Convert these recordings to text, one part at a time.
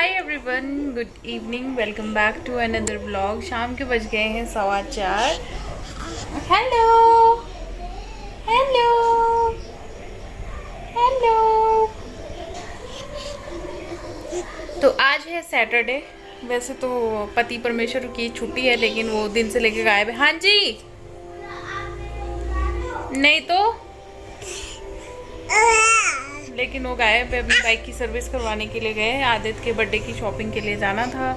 Hi everyone, good evening, welcome back to another vlog. शाम के बज गए हैं 4:15। Hello hello hello. तो आज है सैटरडे। वैसे तो पति परमेश्वर की छुट्टी है, लेकिन वो दिन से लेके गायब है। हाँ जी, नहीं तो लेकिन वो गायब है। अपनी बाइक की सर्विस करवाने के लिए गए। आदित्य के बर्थडे की शॉपिंग के लिए जाना था।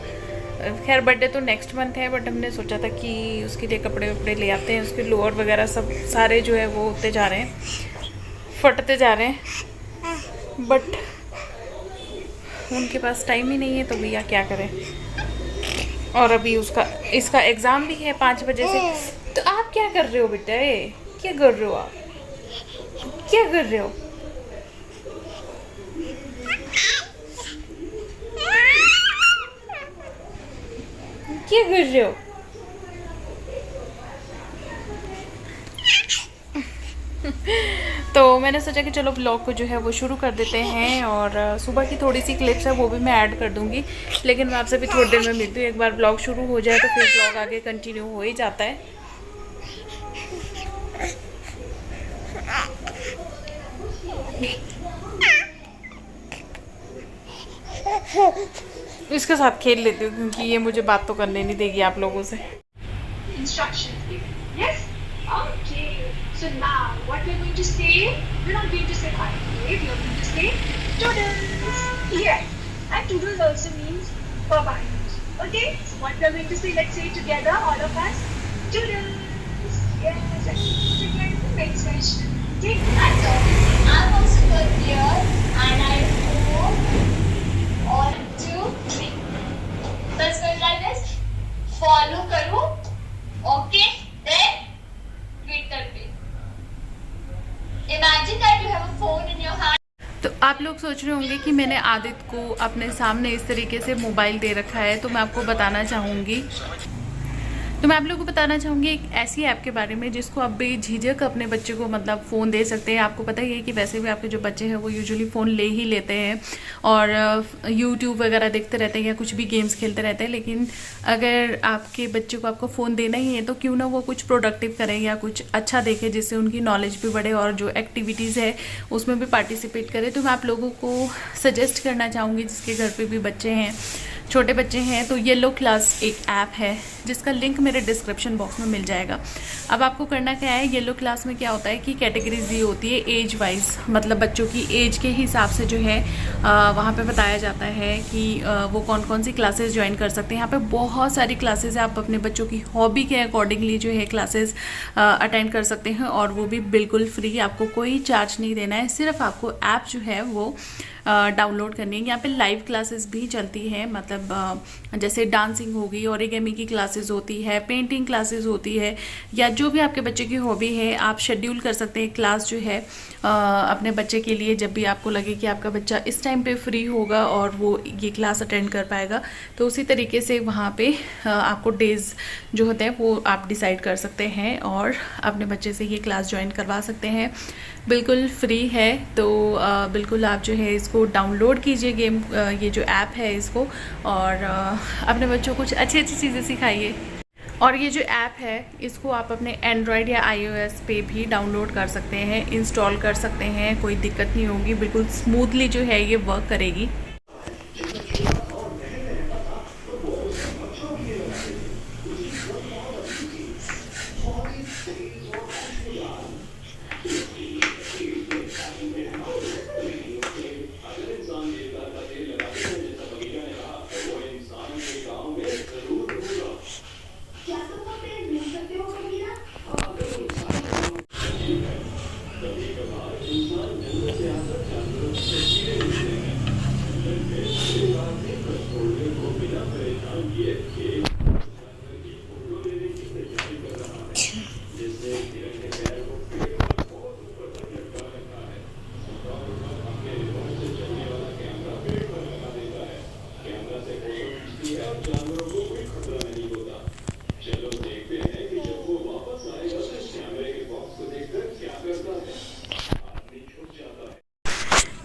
खैर बर्थडे तो नेक्स्ट मंथ है, बट हमने सोचा था कि उसके लिए कपड़े वपड़े ले आते हैं। उसके लोअर वगैरह सब सारे जो है वो होते जा रहे हैं, फटते जा रहे हैं, बट उनके पास टाइम ही नहीं है, तो भैया क्या करें। और अभी इसका एग्ज़ाम भी है 5 बजे से। तो आप क्या कर रहे हो बेटा? क्या कर रहे हो आप? क्या कर रहे हो? क्या कर रहे हो? तो मैंने सोचा कि चलो ब्लॉग को जो है वो शुरू कर देते हैं। और सुबह की थोड़ी सी क्लिप्स है वो भी मैं ऐड कर दूंगी, लेकिन मैं आपसे भी थोड़ी देर में मिलती हूँ। एक बार ब्लॉग शुरू हो जाए तो फिर ब्लॉग आगे कंटिन्यू हो ही जाता है। इसके साथ खेल लेती हूँ, क्योंकि ये मुझे बात तो करने नहीं देगी आप लोगों से। Instructions given. Yes? Okay. So now, what we're going to say, we're not going to say hi, okay? We are going to say toodles. Yes. And toodles also means bye-bye. Okay? So what we're going to say, let's say together, all of us, toodles. Yes. And together, next session. Okay? And I'm also good here, and I hope all 2, 3. Let's go like this. Follow करो. Okay, then read the page. Imagine that you have a phone in your hand. तो आप लोग सोच रहे होंगे कि मैंने आदित्य को अपने सामने इस तरीके से मोबाइल दे रखा है, तो मैं आपको बताना चाहूँगी एक ऐसी ऐप के बारे में जिसको आप बेझिझक अपने बच्चे को मतलब फ़ोन दे सकते हैं। आपको पता ही है कि वैसे भी आपके जो बच्चे हैं वो यूजुअली फ़ोन ले ही लेते हैं और यूट्यूब वगैरह देखते रहते हैं या कुछ भी गेम्स खेलते रहते हैं। लेकिन अगर आपके बच्चे को आपको फ़ोन देना ही है तो क्यों ना वो कुछ प्रोडक्टिव करें या कुछ अच्छा देखें, जिससे उनकी नॉलेज भी बढ़े और जो एक्टिविटीज़ है उसमें भी पार्टिसिपेट करें। तो मैं आप लोगों को सजेस्ट करना चाहूँगी, जिसके घर पर भी बच्चे हैं, छोटे बच्चे हैं, तो येलो क्लास एक ऐप है जिसका लिंक मेरे डिस्क्रिप्शन बॉक्स में मिल जाएगा। अब आपको करना क्या है, येलो क्लास में क्या होता है कि कैटेगरीज दी होती है एज वाइज, मतलब बच्चों की एज के हिसाब से जो है वहाँ पे बताया जाता है कि वो कौन कौन सी क्लासेस ज्वाइन कर सकते हैं। यहाँ पे बहुत सारी क्लासेस है, आप अपने बच्चों की हॉबी के अकॉर्डिंगली जो है क्लासेस अटेंड कर सकते हैं, और वो भी बिल्कुल फ्री। आपको कोई चार्ज नहीं देना है, सिर्फ आपको ऐप जो है वो डाउनलोड करनी है। यहाँ पे लाइव क्लासेस भी चलती है, मतलब जैसे डांसिंग होगी, ओरिगेमी की क्लासेस होती है, पेंटिंग क्लासेस होती है, या जो भी आपके बच्चे की हॉबी है आप शेड्यूल कर सकते हैं क्लास जो है अपने बच्चे के लिए। जब भी आपको लगे कि आपका बच्चा इस टाइम पे फ्री होगा और वो ये क्लास अटेंड कर पाएगा, तो उसी तरीके से वहाँ पे आपको डेज जो होते हैं वो आप डिसाइड कर सकते हैं और अपने बच्चे से ये क्लास ज्वाइन करवा सकते हैं। बिल्कुल फ्री है, तो बिल्कुल आप जो है इसको डाउनलोड कीजिए ये जो ऐप है इसको, और अपने बच्चों को कुछ अच्छी अच्छी चीज़ें सिखाइए। और ये जो ऐप है इसको आप अपने एंड्रॉयड या iOS पे भी डाउनलोड कर सकते हैं, इंस्टॉल कर सकते हैं, कोई दिक्कत नहीं होगी, बिल्कुल स्मूथली जो है ये वर्क करेगी।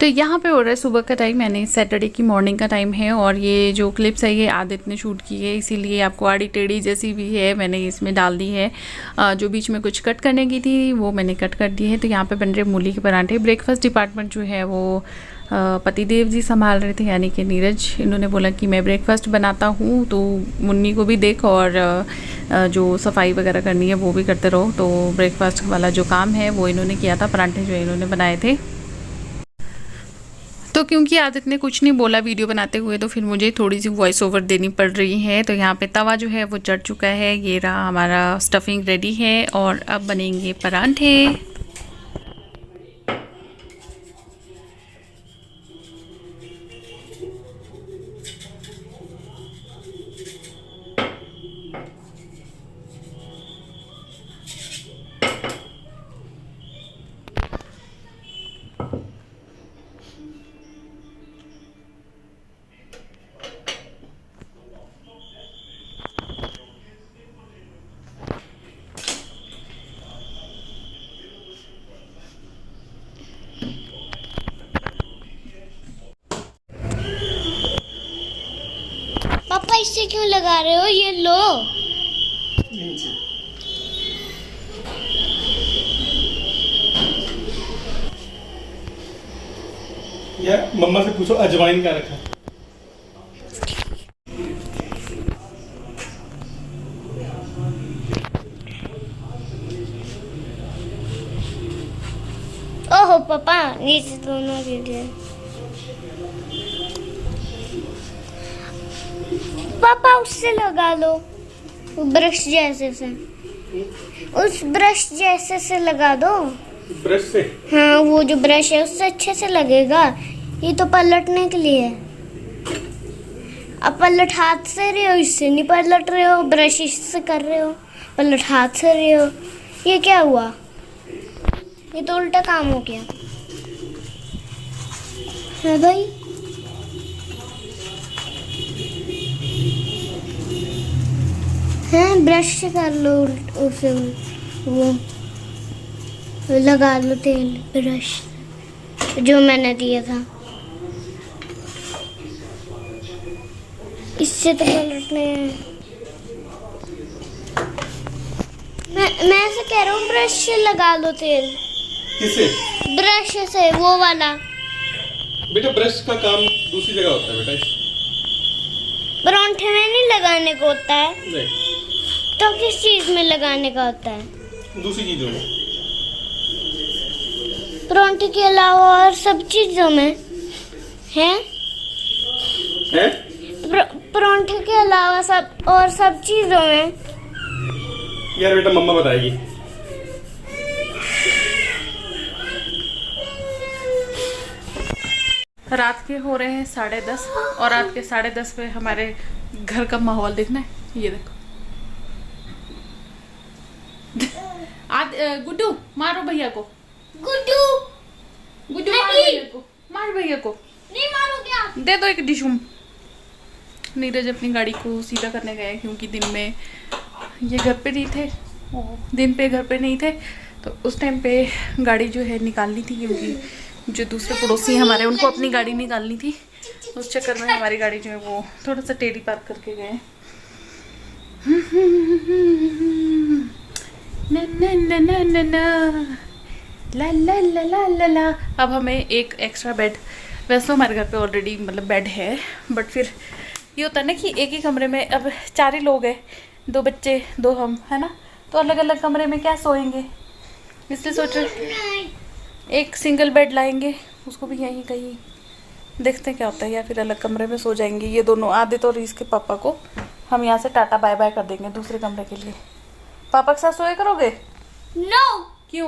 तो यहाँ पे हो रहा है सुबह का टाइम, यानी सैटरडे की मॉर्निंग का टाइम है। और ये जो क्लिप्स है ये आदित्य ने शूट की है, इसीलिए आपको आड़ी टेढ़ी जैसी भी है मैंने इसमें डाल दी है। जो बीच में कुछ कट करने की थी वो मैंने कट कर दी है। तो यहाँ पे बन रहे मूली के पराठे। ब्रेकफास्ट डिपार्टमेंट जो है वो पतिदेव जी संभाल रहे थे, यानी कि नीरज। इन्होंने बोला कि मैं ब्रेकफास्ट बनाता हूँ तो मुन्नी को भी देख, और जो सफाई वगैरह करनी है वो भी करते रहो। तो ब्रेकफास्ट वाला जो काम है वो इन्होंने किया था, पराठे जो इन्होंने बनाए थे। तो क्योंकि आदित्य ने कुछ नहीं बोला वीडियो बनाते हुए, तो फिर मुझे थोड़ी सी वॉइस ओवर देनी पड़ रही है। तो यहाँ पे तवा जो है वो चढ़ चुका है, ये रहा हमारा स्टफिंग रेडी है और अब बनेंगे पराठे। पापा इससे क्यों लगा रहे हो? ये लो। यार मम्मा से पूछो अजवाइन क्या रखा है। ओहो पापा, नीचे दोनों गिर गए। पापा उससे लगा लो, ब्रश जैसे से। उस ब्रश जैसे से लगा दो। ब्रश से? हाँ, वो जो ब्रश है उससे अच्छे से लगेगा। ये तो पलटने के लिए है। अब पलट हाथ से रहे हो, इससे नहीं पलट रहे हो। ब्रश इससे कर रहे हो, पलट हाथ से रहे हो। ये क्या हुआ? ये तो उल्टा काम हो गया है भाई। हैं, ब्रश से कर लो उसे, वो लगा लो तेल ब्रश जो मैंने दिया था। इससे तो पलटने हैं। मैं ऐसे कह रहा हूँ, ब्रश से लगा लो तेल। किसे? ब्रश से, वो वाला। बेटा ब्रश का काम दूसरी जगह होता है बेटा। परांठे में नहीं लगाने को होता है। नहीं। तो किस चीज में लगाने का होता है? दूसरी चीजों में। परांठे के अलावा और सब चीजों में हैं? हैं? परांठे के अलावा सब चीजों में। यार बेटा मम्मा बताएगी। रात के हो रहे हैं 10:30 और रात के 10:30 पे हमारे घर का माहौल देखना है। ये देखो गुड्डू मारो भैया को। गुड्डू मार भैया को, मार भैया को। नहीं मारो क्या? दे दो एक डिशूम। नीरज अपनी गाड़ी को सीधा करने गए क्योंकि दिन में ये घर पे नहीं थे, दिन पे घर पे नहीं थे। तो उस टाइम पे गाड़ी जो है निकालनी थी, क्योंकि जो दूसरे पड़ोसी हमारे उनको अपनी गाड़ी निकालनी थी। उस चक्कर में हमारी गाड़ी जो है वो थोड़ा सा टेढ़ी पार्क करके गए। ना ना ना ना ना ना ला ला ला ला ला ला। अब हमें एक एक्स्ट्रा बेड, वैसे तो हमारे घर पे ऑलरेडी मतलब बेड है, बट फिर ये होता है ना कि एक ही कमरे में अब 4 ही लोग हैं, 2 बच्चे 2 हम, है ना। तो अलग अलग कमरे में क्या सोएंगे, इसलिए सोच रहे एक सिंगल बेड लाएंगे, उसको भी यहीं कहीं देखते हैं क्या होता है, या फिर अलग कमरे में सो जाएंगे ये दोनों। आदित्य और इसके पापा को हम यहाँ से टाटा बाय बाय कर देंगे दूसरे कमरे के लिए। पापा के साथ सोए करोगे? नो। क्यों?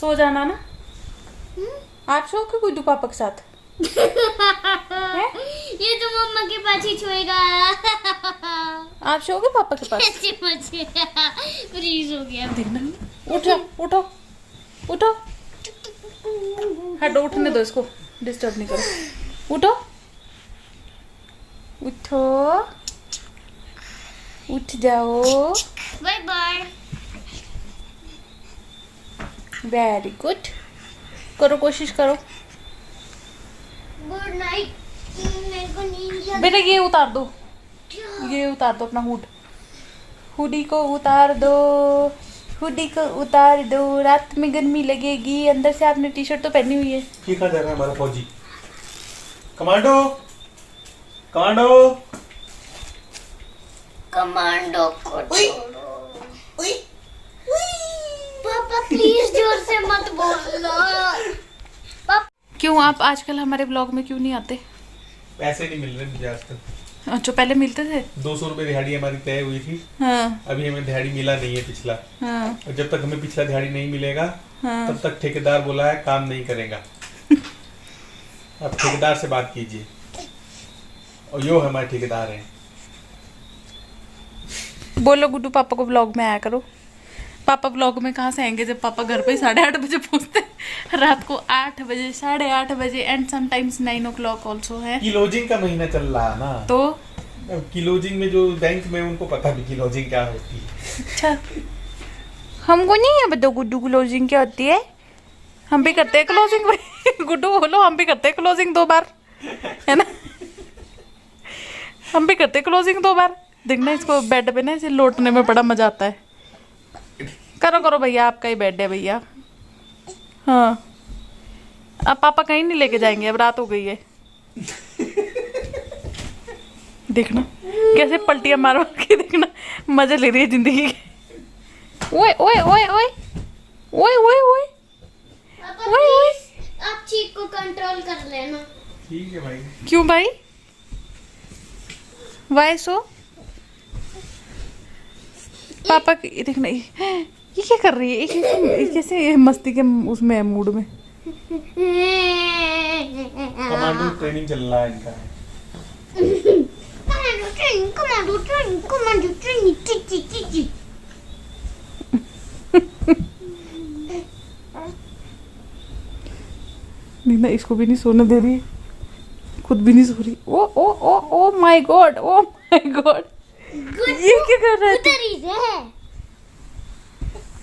सो जाना ना। आप सो के कोई पापा के साथ? ये तो मम्मा के पास ही सोएगा। आप सोओगे पापा के पास? फ्रीज हो गया। उठो उठो उठो, हटो, उठने दो इसको, डिस्टर्ब नहीं करो। उठो उठो, उठ जाओ। Bye bye. वेरी गुड, करो, कोशिश करो। Good night. मेरे को नींद लग बेटा ये उतार दो, ये उतार दो अपना हुडी को उतार दो, हुडी को उतार दो, रात में गर्मी लगेगी। अंदर से आपने टी शर्ट तो पहनी हुई है। ये कहाँ जा रहा है हमारा फौजी? कमांडो, कमांडो, कमांडो को छोड़ो। पापा प्लीज जोर से मत बोलो। क्यों आप आजकल हमारे ब्लॉग में क्यों नहीं आते? पैसे नहीं मिल रहे मुझे आज तक। अच्छा, पहले मिलते थे। 200 रुपए दिहाड़ी हमारी तय हुई थी। हाँ अभी हमें दिहाड़ी मिला नहीं है पिछला। हाँ और जब तक हमें पिछला दिहाड़ी नहीं मिलेगा हाँ। तब तक ठेकेदार बोला है काम नहीं करेगा। अब ठेकेदार से बात कीजिए, और यो हमारे ठेकेदार हैं। बोलो गुड्डू पापा को ब्लॉग में आया करो। पापा ब्लॉग में कहाँ से आएंगे जब पापा घर पे 8:30 बजे पहुँचते हैं, रात को 8 बजे, 8:30 बजे, एंड समटाइम्स 9 o'clock ऑल्सो है। क्लोजिंग का महीना चल रहा है ना, तो क्लोजिंग में जो बैंक में उनको पता भी क्लोजिंग क्या होती है। अच्छा, हमको नहीं है बताओ गुड्डू क्लोजिंग क्या होती है। हम भी करते हैं क्लोजिंग भाई। गुड्डू बोलो, हम भी करते हैं क्लोजिंग 2 बार, है ना। हम भी करते हैं क्लोजिंग 2 बार। देखना इसको बेड पे ना इसे लौटने में बड़ा मजा आता है। करो करो भैया, आपका ही बेड है भैया। हाँ, अब पापा कहीं नहीं लेके जाएंगे, अब रात हो गई है। देखना कैसे पलटियां मार मार के, देखना मजे ले रही है जिंदगी के। ओए ओए ओए ओए ओए ओए ओए पापा प्लीज आप चीक को कंट्रोल कर लेना। ठीक है भाई। क्यों भाई? वाई सो? पापा की देखना, ये क्या कर रही है? ये कैसे ये मस्ती के उसमें है, मूड में। कमांडो ट्रेनिंग चल रहा है इनका। Commando training. नीना इसको भी नहीं सोने दे रही, खुद भी नहीं सो रही। Oh oh oh oh my God, oh my God, ये क्या कर रहा है?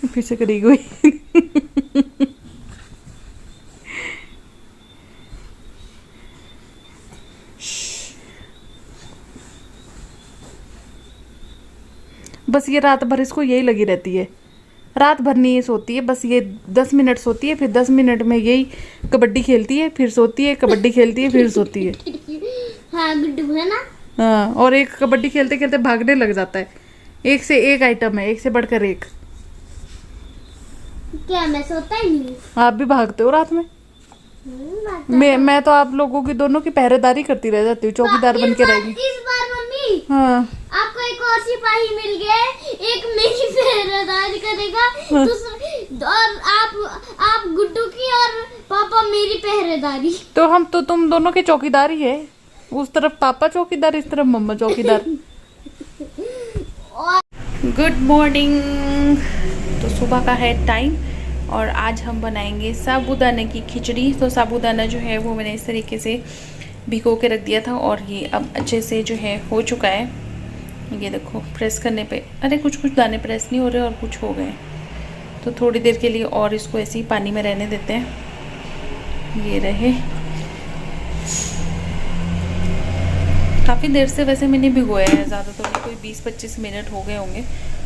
फिर से करी गई। बस ये रात भर इसको यही लगी रहती है, रात भर नहीं ये सोती है। बस ये 10 मिनट सोती है, फिर 10 मिनट में यही कबड्डी खेलती है, फिर सोती है, कबड्डी खेलती है, फिर सोती है। हाँ गुड्डू है ना। हाँ, और एक कबड्डी खेलते खेलते भागने लग जाता है। एक से एक आइटम है, एक से बढ़कर एक। क्या मैं सोता ही नहीं? आप भी भागते हो रात में? मैं तो आप लोगों की दोनों की पहरेदारी करती रह जाती हूँ, चौकीदार बन के रहेगी। इस बार मम्मी हाँ आपको एक और सिपाही मिल गया, एक मेरी पहरेदारी करेगा, और आप गुड्डू की और पापा मेरी पहरेदारी। तो हम तो तुम दोनों के चौकीदार ही है, उस तरफ पापा चौकीदार, इस तरफ मम्मा चौकीदार। Good morning. तो सुबह का है टाइम और आज हम बनाएंगे साबूदाने की खिचड़ी। तो साबूदाना जो है वो मैंने इस तरीके से भिगो के रख दिया था और ये अब अच्छे से जो है हो चुका है। ये देखो प्रेस करने पे, अरे कुछ कुछ दाने प्रेस नहीं हो रहे और कुछ हो गए। तो थोड़ी देर के लिए और इसको ऐसे ही पानी में रहने देते हैं। ये रहे, काफ़ी देर से वैसे मैंने भिगोया है, ज़्यादा तो नहीं, कोई 20-25 मिनट हो गए होंगे,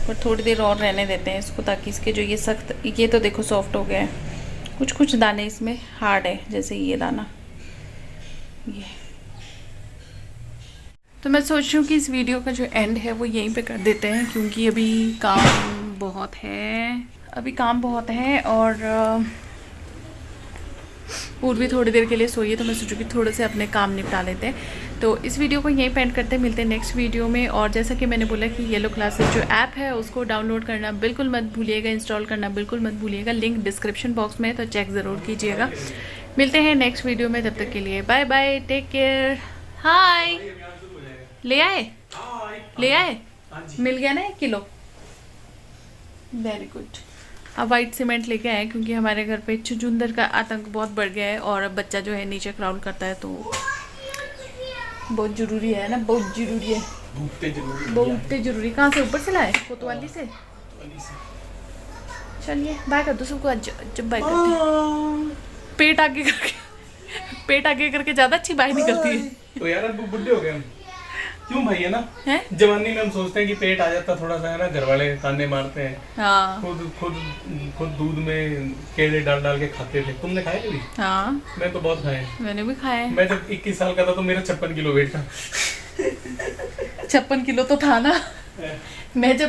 पर थोड़ी देर और रहने देते हैं इसको, ताकि इसके जो ये सख्त, ये तो देखो सॉफ्ट हो गया है। कुछ कुछ दाने इसमें हार्ड है, जैसे ये दाना ये। तो मैं सोच रही हूँ कि इस वीडियो का जो एंड है वो यहीं पे कर देते हैं, क्योंकि अभी काम बहुत है और पूर्वी थोड़ी देर के लिए सोइए, तो मैं सोचूँ कि थोड़े से अपने काम निपटा लेते हैं। तो इस वीडियो को यहीं पे एंड करते हैं, मिलते हैं नेक्स्ट वीडियो में। और जैसा कि मैंने बोला कि येलो क्लासेस जो ऐप है उसको डाउनलोड करना बिल्कुल मत भूलिएगा, इंस्टॉल करना बिल्कुल मत भूलिएगा, लिंक डिस्क्रिप्शन बॉक्स में है, तो चेक ज़रूर कीजिएगा। मिलते हैं नेक्स्ट वीडियो में, तब तक के लिए बाय बाय, टेक केयर। हाय, ले आए, मिल गया ना 1 किलो, वेरी गुड। अब वाइट सीमेंट लेके आए, क्योंकि हमारे घर पे चुचुंदर का आतंक बहुत बढ़ गया है और अब बच्चा जो है नीचे क्राउल करता है, तो बहुत ज़रूरी है ना, बहुत ज़रूरी है, बहुत जरूरी। कहाँ से? ऊपर से लाए कोतवाली से। चलिए बाय कर दो सबको, जब बाय करते हैं। पेट आगे करके ज्यादा अच्छी बाय निकलती है। तो यार अब बुढ़े हो गए हम, क्यों भाई है ना, हैं? जवानी में हम सोचते हैं कि पेट आ जाता थोड़ा सा है ना, घर वाले ताने मारते हैं। हाँ खुद दूध में केले डाल डाल के खाते थे। तुमने खाए कभी? हाँ मैं तो बहुत खाए। मैंने भी खाया है। मैं जब 21 साल का था तो मेरा 56 किलो वेट था। 56 किलो तो था ना। मैं भी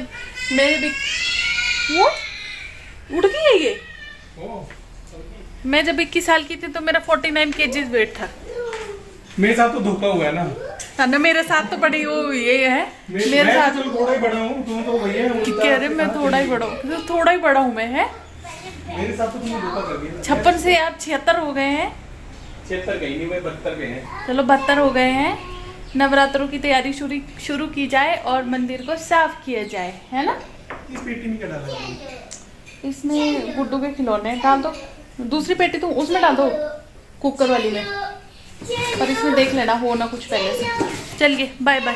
वो उड़ गई है ये। मैं जब 21 साल की थी तो मेरा 49 kg वेट था। मेरे साथ तो धोखा हुआ है ना। हाँ ना, मेरे साथ तो बड़ी वो ये है। मेरे साथ तो थोड़ा ही बड़ा हूँ, तुम तो भैया कह रहे मैं थोड़ा ही बड़ा हूँ, थोड़ा ही बड़ा हूँ मैं है। मेरे साथ तो तुमने धोखा कर दिया। 56 से आप 76 हो गए हैं। 76 कहीं नहीं, मैं 72 पे हैं। चलो 72 हो गए हैं। नवरात्रों की तैयारी शुरू की जाए और मंदिर को साफ किया जाए, है ना। इस पेटी में क्या डाला है? इसमें गुड्डू के खिलौने डाल दो। दूसरी पेटी तो उसमें डाल दो, कुकर वाली में। पर इसमें देख लेना हो ना कुछ पहले से। चलिए बाय बाय।